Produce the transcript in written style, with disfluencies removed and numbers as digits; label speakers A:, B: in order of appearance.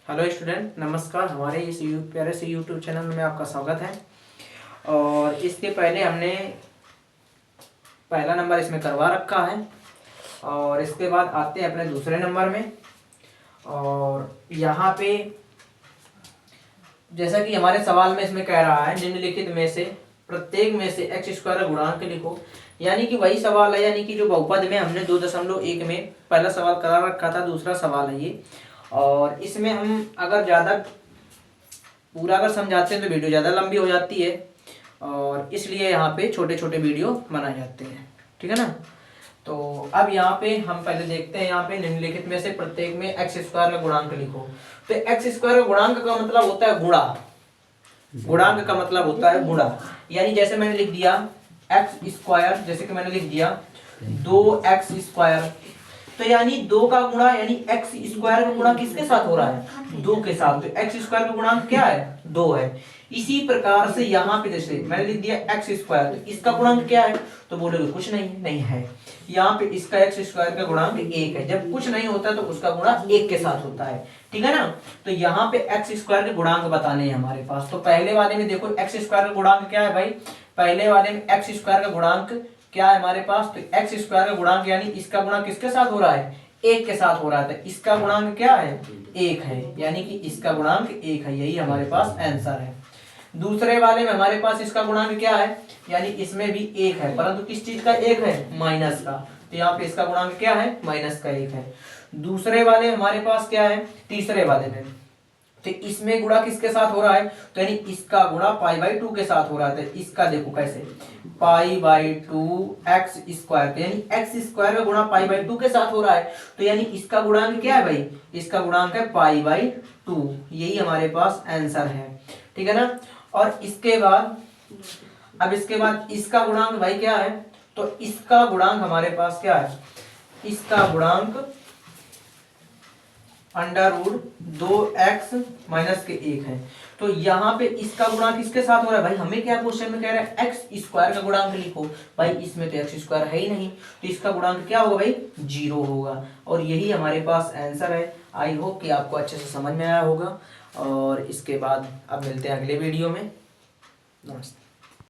A: Hello student, नमस्कार। हमारे इस प्यारे से यूट्यूब चैनल में आपका स्वागत है। और इसके पहले हमने पहला नंबर इसमें करवा रखा है और इसके बाद आते हैं अपने दूसरे नंबर में। और यहाँ पे जैसा कि हमारे सवाल में इसमें कह रहा है, निम्नलिखित में से प्रत्येक में से एक्स स्क्वायर का गुणांक लिखो। यानी कि वही सवाल है, यानी कि जो बहुपद में हमने 2.1 में पहला सवाल करा रखा था, दूसरा सवाल है ये। और इसमें हम अगर ज़्यादा पूरा अगर समझाते हैं तो वीडियो ज़्यादा लंबी हो जाती है और इसलिए यहाँ पे छोटे छोटे वीडियो बनाए जाते हैं, ठीक है ना। तो अब यहाँ पे हम पहले देखते हैं, यहाँ पे निम्नलिखित में से प्रत्येक में एक्स स्क्वायर का गुणांक लिखो। तो एक्स स्क्वायर का गुणांक का मतलब होता है गुणा। गुणांक का मतलब होता है गुणा। यानी जैसे मैंने लिख दिया एक्स स्क्वायर, जैसे कि मैंने लिख दिया 2x स्क्वायर, तो यानी 2 का गुणा, यानी एक्स स्क्वायर का गुणा किसके साथ हो रहा है? 2 के साथ। तो एक्स स्क्वायर का गुणांक क्या है? 2 है। इसी प्रकार से यहाँ पे जैसे मैंने लिख दिया एक्स स्क्वायर, तो इसका गुणांक क्या है? तो बोलोगे कुछ नहीं है। यहाँ पे इसका एक्स स्क्वायर का गुणांक 1 है। जब कुछ नहीं होता तो उसका गुणा 1 के साथ होता है, ठीक है ना। तो यहाँ पे एक्स स्क्वायर के गुणांक बताने हैं हमारे पास। तो पहले वाले में देखो एक्स स्क्वायर का गुणांक क्या है भाई? पहले वाले में एक्स स्क्वायर का गुणांक क्या है हमारे पास? तो एक्स स्क्वायर का गुणांक यानी इसका गुणा किसके साथ हो रहा है? 1 के साथ हो रहा है। तो इसका गुणांक क्या है? 1 है। यानी कि इसका गुणांक 1 है। यही हमारे पास आंसर है। दूसरे वाले में हमारे पास इसका गुणांक क्या है? यानी इसमें भी 1 है, परंतु किस चीज का 1 है? माइनस का। तो यहाँ पे इसका गुणांक क्या है? माइनस का 1 है। दूसरे वाले हमारे पास क्या है? तीसरे वाले में तो इसमें गुणा किसके साथ हो रहा है? तो यानी इसका गुणा π/2 के साथ हो रहा है। तो इसका देखो कैसे, π/2 एक्स स्क्वायर, यानी एक्स स्क्वायर का गुणा π/2 के साथ हो रहा है। तो यानी इसका गुणांक क्या है भाई? इसका गुणांक है π/2। यही हमारे पास आंसर है, ठीक है ना। और इसके बाद अब इसके बाद इसका गुणांक भाई क्या है? तो इसका गुणांक हमारे पास क्या है? इसका गुणांक √2x माइनस के 1 है। तो यहाँ पे इसका गुणांक किसके साथ हो रहा है भाई? हमें क्या क्वेश्चन में कह रहा है? एक्स स्क्वायर का गुणांक लिखो। भाई इसमें तो एक्स स्क्वायर है ही नहीं, तो इसका गुणांक क्या होगा भाई? 0 होगा। और यही हमारे पास आंसर है। आई होप कि आपको अच्छे से समझ में आया होगा। और इसके बाद अब मिलते हैं अगले वीडियो में। नमस्ते।